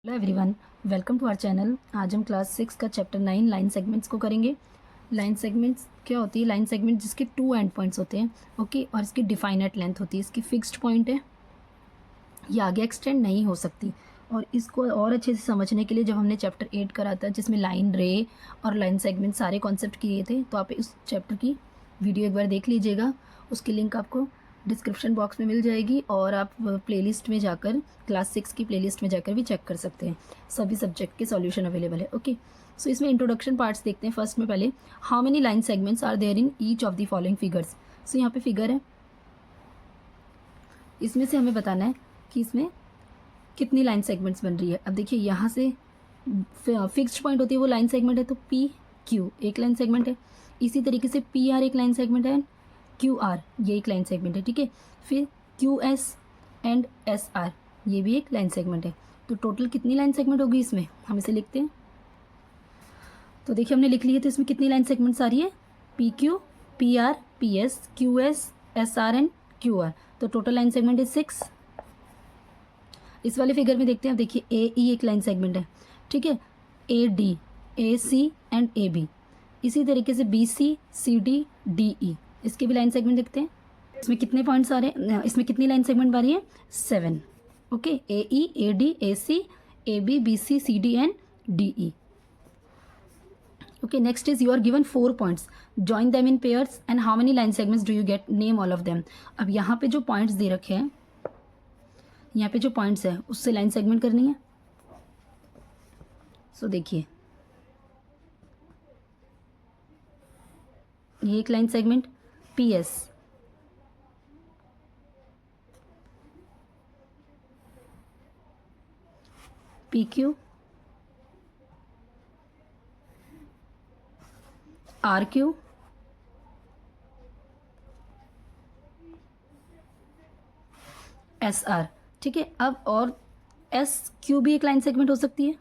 Hello everyone, welcome to our channel. आज हम class 6 का चैप्टर 9 लाइन सेगमेंट्स को करेंगे। लाइन सेगमेंट्स क्या होती है? लाइन सेगमेंट जिसके 2 एंड पॉइंट्स होते हैं, ओके, और इसकी डिफाइनेट लेंथ होती है। इसकी फिक्स्ड पॉइंट है, ये आगे एक्सटेंड नहीं हो सकती। और इसको और अच्छे से समझने के लिए जब हमने चैप्टर 8 करा था, जिसमें लाइन रे और लाइन सेगमेंट सारे कॉन्सेप्ट किए थे, तो आप इस चैप्टर की वीडियो एक बार देख लीजिएगा। उसकी लिंक आपको डिस्क्रिप्शन बॉक्स में मिल जाएगी, और आप प्लेलिस्ट में जाकर क्लास 6 की प्लेलिस्ट में जाकर भी चेक कर सकते हैं। सभी सब्जेक्ट के सॉल्यूशन अवेलेबल है। ओके, सो इसमें इंट्रोडक्शन पार्ट्स देखते हैं। फर्स्ट में पहले, how many line segments are there in each of the following figures. So यहाँ पे फिगर है, इसमें से हमें बताना है कि इसमें कितनी लाइन सेगमेंट्स बन रही है। अब देखिए, यहाँ से फिक्स्ड पॉइंट होती है वो लाइन सेगमेंट है, तो पी क्यू एक लाइन सेगमेंट है। इसी तरीके से पी आर एक लाइन सेगमेंट है, क्यू आर ये एक लाइन सेगमेंट है, ठीक है। फिर Q S and S R ये भी एक लाइन सेगमेंट है। तो टोटल कितनी लाइन सेगमेंट होगी इसमें, हम इसे लिखते हैं। तो देखिए, हमने लिख ली है। तो इसमें कितनी लाइन सेगमेंट्स आ रही है? P Q, P R, P S, Q S, S R and Q R. तो टोटल लाइन सेगमेंट इज 6। इस वाले फिगर में देखते हैं। अब देखिए, ए ई एक लाइन सेगमेंट है, ठीक है। A D, A C and A B. इसी तरीके से B C, C D, D E, इसके भी लाइन सेगमेंट देखते हैं। इसमें कितने पॉइंट्स आ रहे हैं? इसमें कितनी लाइन सेगमेंट आ रही है? 7। Okay, A E, A D, A C, A B, B C, C D and D E. Okay, next is you are given 4 points, join them in pairs and how many line segments do you get, name all of them. अब यहाँ पे जो points दे रखे हैं, यहाँ पे जो points है उससे लाइन सेगमेंट करनी है। सो देखिए, ये एक line segment P S, P Q, R Q, S R, ठीक है। अब और एस क्यू भी एक लाइन सेगमेंट हो सकती है।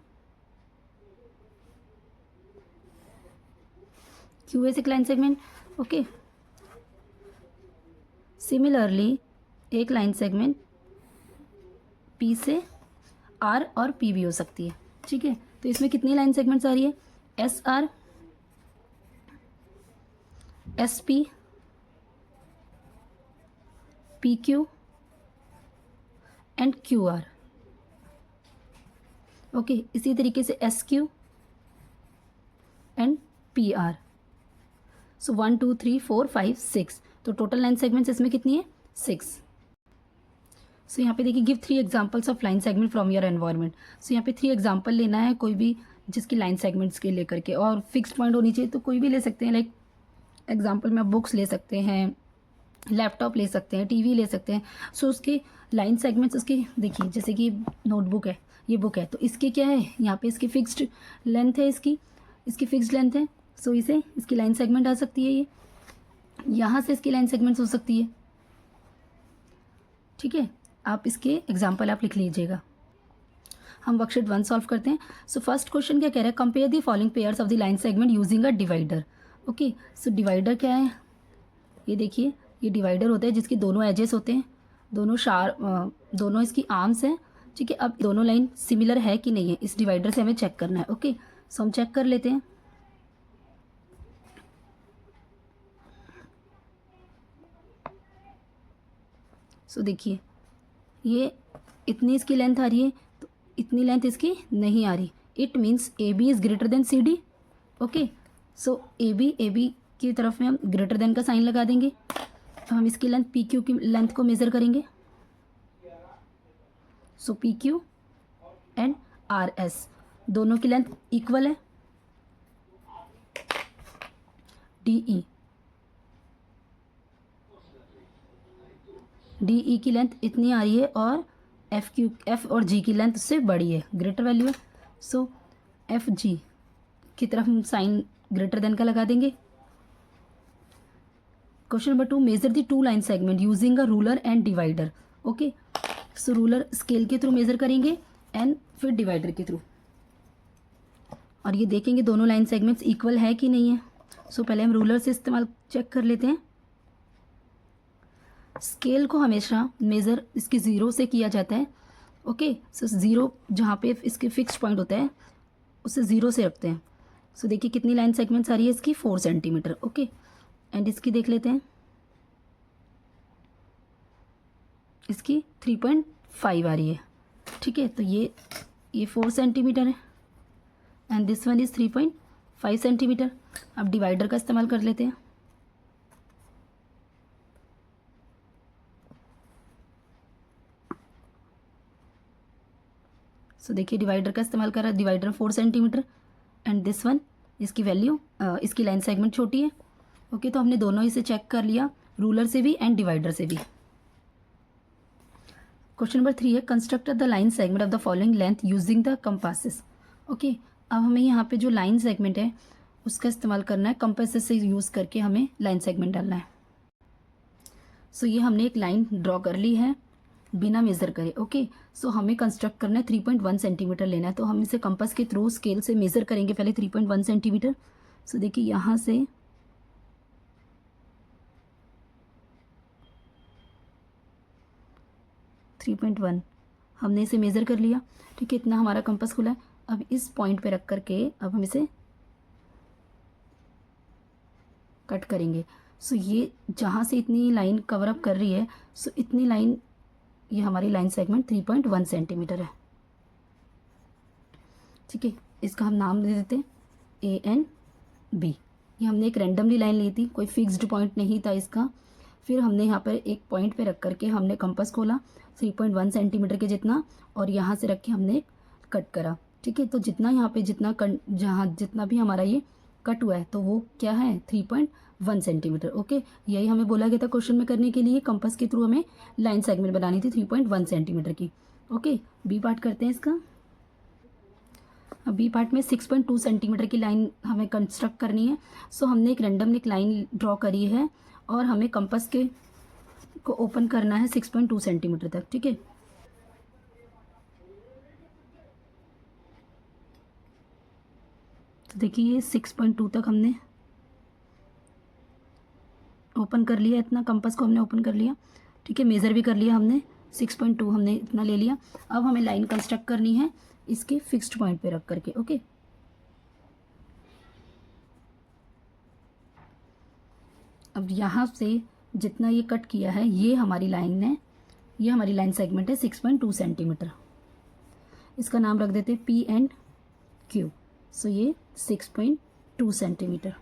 क्यू एस एक लाइन सेगमेंट, ओके। सिमिलरली एक लाइन सेगमेंट पी से आर और पी भी हो सकती है, ठीक है। तो इसमें कितनी लाइन सेगमेंट्स आ रही है? S R, S P, P Q and Q R. Okay, इसी तरीके से S Q and P R. सो 1 2 3 4 5 6। तो टोटल लाइन सेगमेंट्स इसमें कितनी है? 6। सो यहाँ पे देखिए, give 3 examples of line segment from your environment. So यहाँ पे 3 एग्जांपल लेना है, कोई भी जिसकी लाइन सेगमेंट्स के लेकर के, और फिक्स्ड पॉइंट होनी चाहिए। तो कोई भी ले सकते हैं, लाइक एग्जांपल में बुक्स ले सकते हैं, लैपटॉप ले सकते हैं, टीवी ले सकते हैं। सो उसके लाइन सेगमेंट्स उसकी देखिए, जैसे कि नोटबुक है, ये बुक है, तो इसके क्या है, यहाँ पे इसकी फिक्स्ड लेंथ है, इसकी फिक्स्ड लेंथ है। सो इसे इसकी लाइन सेगमेंट आ सकती है। ये यहाँ से इसकी लाइन सेगमेंट्स हो सकती है, ठीक है। आप इसके एग्जाम्पल आप लिख लीजिएगा। हम वर्कशीट 1 सॉल्व करते हैं। सो फर्स्ट क्वेश्चन क्या कह रहा है? Compare the following pairs of the line segment using a divider. Okay, so divider क्या है? ये देखिए, ये डिवाइडर होता है जिसके दोनों एजेस होते हैं, दोनों इसकी आर्म्स हैं, ठीक है। अब दोनों लाइन सिमिलर है कि नहीं है, इस डिवाइडर से हमें चेक करना है। ओके, सो हम चेक कर लेते हैं। सो देखिए, ये इतनी इसकी लेंथ आ रही है, तो इतनी लेंथ इसकी नहीं आ रही। It means A B is greater than C D. Okay, so A B की तरफ में हम ग्रेटर देन का साइन लगा देंगे। तो हम इसकी लेंथ पी क्यू की लेंथ को मेज़र करेंगे। So P Q and R S दोनों की लेंथ इक्वल है। डी ई की लेंथ इतनी आ रही है, और एफ और जी की लेंथ उससे बड़ी है, ग्रेटर वैल्यू है। सो एफ जी की तरफ हम साइन ग्रेटर देन का लगा देंगे। Question number 2, measure the 2 line segment using a ruler and divider. Okay, so ruler scale के थ्रू मेजर करेंगे एंड फिर डिवाइडर के थ्रू, और ये देखेंगे दोनों लाइन सेगमेंट्स इक्वल है कि नहीं है। सो पहले हम रूलर से इस्तेमाल चेक कर लेते हैं। स्केल को हमेशा मेज़र इसकी 0 से किया जाता है, ओके। सो ज़ीरो जहाँ पे इसके फिक्स पॉइंट होता है उसे ज़ीरो से रखते हैं। सो देखिए कितनी लाइन सेगमेंट्स आ रही है इसकी, 4 सेंटीमीटर। ओके, एंड इसकी देख लेते हैं, इसकी 3.5 आ रही है। ठीक है, तो ये 4 सेंटीमीटर है and this one is 3.5 centimetre. अब डिवाइडर का इस्तेमाल कर लेते हैं। सो देखिए डिवाइडर का इस्तेमाल कर रहा है, divider 4 centimetre and this one, इसकी वैल्यू इसकी लाइन सेगमेंट छोटी है। ओके, तो हमने दोनों इसे चेक कर लिया, रूलर से भी एंड डिवाइडर से भी। क्वेश्चन नंबर 3 है, construct the line segment of the following length using the compasses. Okay, अब हमें यहाँ पे जो लाइन सेगमेंट है उसका इस्तेमाल करना है, कंपासेस से यूज़ करके हमें लाइन सेगमेंट डालना है। सो ये हमने एक लाइन ड्रॉ कर ली है बिना मेज़र करे। ओके, सो हमें कंस्ट्रक्ट करना है, 3.1 सेंटीमीटर लेना है। तो हम इसे कंपास के थ्रू स्केल से मेज़र करेंगे पहले 3.1 सेंटीमीटर। सो देखिए यहाँ से थ्री पॉइंट वन हमने इसे मेज़र कर लिया। ठीक है, इतना हमारा कंपास खुला है। अब इस पॉइंट पे रख करके अब हम इसे कट करेंगे। सो ये जहाँ से इतनी लाइन कवर अप कर रही है, सो इतनी लाइन, ये हमारी लाइन सेगमेंट 3.1 सेंटीमीटर है। ठीक है, इसका हम नाम दे देते हैं ANB। ये हमने एक रैंडमली लाइन ली थी, कोई फिक्स्ड पॉइंट नहीं था इसका। फिर हमने यहाँ पर एक पॉइंट पे रख करके हमने कंपास खोला 3.1 सेंटीमीटर के जितना, और यहाँ से रख के हमने कट करा। ठीक है, तो जितना यहाँ पे जहाँ जितना भी हमारा ये कट हुआ है तो वो क्या है, 3.1 सेंटीमीटर। ओके, यही हमें बोला गया था क्वेश्चन में करने के लिए, कंपास के थ्रू हमें लाइन सेगमेंट बनानी थी 3.1 सेंटीमीटर की। ओके, बी पार्ट करते हैं इसका। अब बी पार्ट में 6.2 सेंटीमीटर की लाइन हमें कंस्ट्रक्ट करनी है। सो हमने एक रैंडमली एक लाइन ड्रॉ करी है और हमें कंपास के को ओपन करना है 6.2 सेंटीमीटर तक। ठीक है, तो देखिए ये 6.2 तक हमने ओपन कर लिया, इतना कंपास को हमने ओपन कर लिया। ठीक है, मेज़र भी कर लिया हमने, 6.2 हमने इतना ले लिया। अब हमें लाइन कंस्ट्रक्ट करनी है इसके फिक्स्ड पॉइंट पे रख करके। ओके, अब यहाँ से जितना ये कट किया है ये हमारी लाइन है, ये हमारी लाइन सेगमेंट है 6.2 सेंटीमीटर। इसका नाम रख देते हैं P&Q। सो ये 6.2 सेंटीमीटर।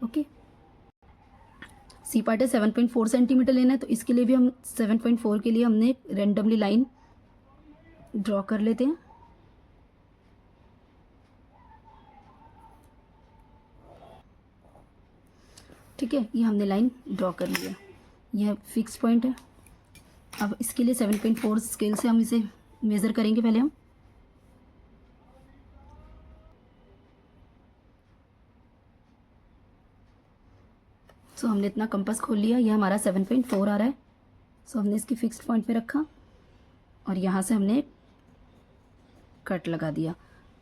ओके, सी पार्ट है 7.4 सेंटीमीटर लेना है, तो इसके लिए भी हम 7.4 के लिए हमने रैंडमली लाइन ड्रॉ कर लेते हैं। ठीक है, ये हमने लाइन ड्रॉ कर लिया, यह फिक्स पॉइंट है। अब इसके लिए 7.4 स्केल से हम इसे मेज़र करेंगे पहले हम। सो हमने इतना कंपास खोल लिया, यह हमारा 7.4 आ रहा है। सो हमने इसकी फिक्स्ड पॉइंट पे रखा और यहाँ से हमने कट लगा दिया।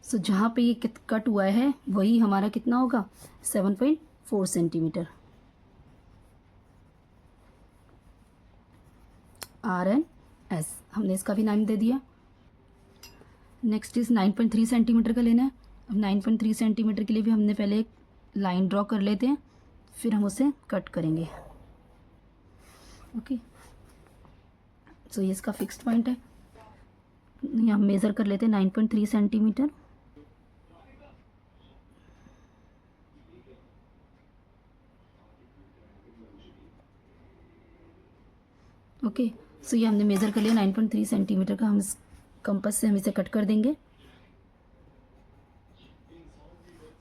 सो जहाँ पे ये कट हुआ है वही हमारा कितना होगा, 7.4 सेंटीमीटर। RNS हमने इसका भी नाम दे दिया। नेक्स्ट इज 9.3 सेंटीमीटर का लेना है। अब 9.3 सेंटीमीटर के लिए भी हमने पहले एक लाइन ड्रॉ कर लेते हैं, फिर हम उसे कट करेंगे। ओके, सो ये इसका फिक्स्ड पॉइंट है, हम मेज़र कर लेते हैं 9.3 सेंटीमीटर। ओके, सो ये हमने मेज़र कर लिया 9.3 सेंटीमीटर का। हम इस कंपास से हम इसे कट कर देंगे।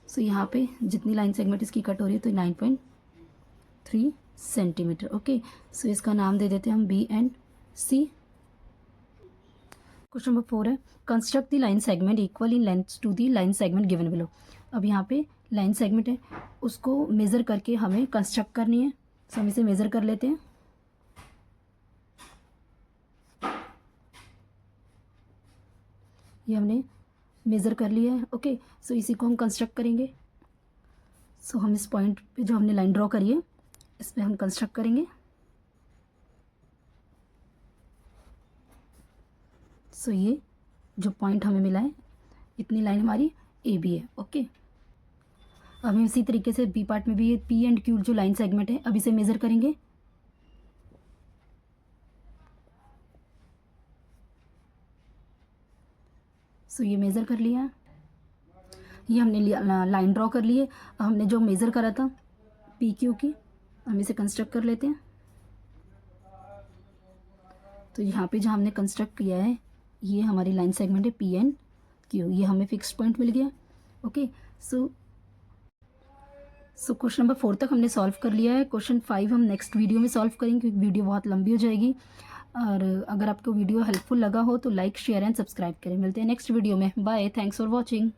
सो यहाँ पे जितनी लाइन सेगमेंट इसकी कट हो रही है तो 9.3 सेंटीमीटर। ओके, सो इसका नाम दे देते हैं हम B&C। क्वेश्चन नंबर 4 है, construct the line segment equal in length to the line segment given below. अब यहाँ पे लाइन सेगमेंट है, उसको मेज़र करके हमें कंस्ट्रक्ट करनी है। सो हम इसे मेज़र कर लेते हैं। ये हमने मेज़र कर लिया है। ओके, सो इसी को हम कंस्ट्रक्ट करेंगे। सो हम इस पॉइंट पे जो हमने लाइन ड्रॉ करी है इस पर हम कंस्ट्रक्ट करेंगे। सो ये जो पॉइंट हमें मिला है, इतनी लाइन हमारी ए बी है। ओके, अब हम इसी तरीके से बी पार्ट में भी ये पी एंड क्यू जो लाइन सेगमेंट है, अब इसे मेज़र करेंगे। सो ये मेज़र कर लिया, ये हमने लाइन ड्रॉ कर ली है। अब हमने जो मेज़र करा था पी क्यू की, हम इसे कंस्ट्रक्ट कर लेते हैं। तो यहाँ पे जहाँ हमने कंस्ट्रक्ट किया है, ये हमारी लाइन सेगमेंट है पी एंड क्यू, ये हमें फिक्स्ड पॉइंट मिल गया। ओके, सो क्वेश्चन नंबर 4 तक हमने सॉल्व कर लिया है। क्वेश्चन 5 हम नेक्स्ट वीडियो में सॉल्व करेंगे क्योंकि वीडियो बहुत लंबी हो जाएगी। और अगर आपको वीडियो हेल्पफुल लगा हो तो लाइक शेयर एंड सब्सक्राइब करें। मिलते हैं नेक्स्ट वीडियो में। Bye, thanks for watching.